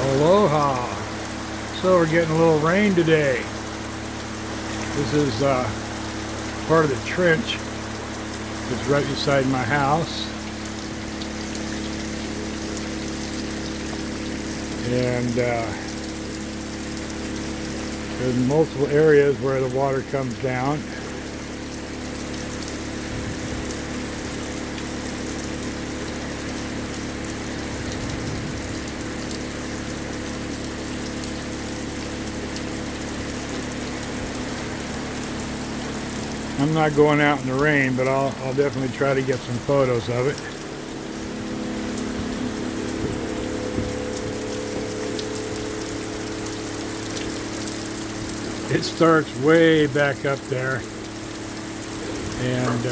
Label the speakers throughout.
Speaker 1: Aloha. So we're getting a little rain today. This is part of the trench that's right beside my house. And there's multiple areas where the water comes down. I'm not going out in the rain, but I'll definitely try to get some photos of it. It starts way back up there, and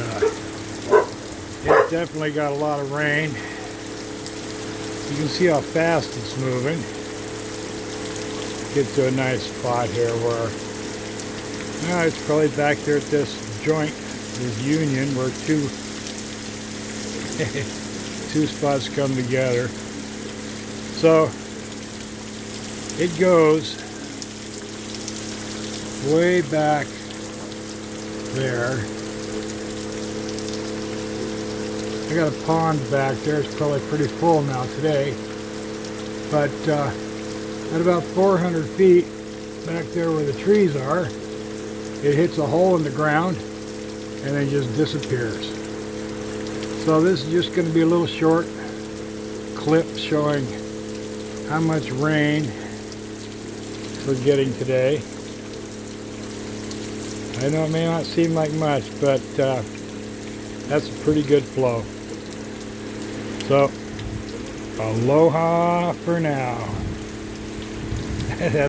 Speaker 1: it's definitely got a lot of rain. You can see how fast it's moving. Get to a nice spot here where it's probably back there at this joint, this union, where two spots come together. So it goes way back there. I got a pond back there. It's probably pretty full now today, but at about 400 feet back there where the trees are, it hits a hole in the ground and then just disappears. So this is just going to be a little short clip showing how much rain we're getting today. I know it may not seem like much, but that's a pretty good flow. So aloha for now.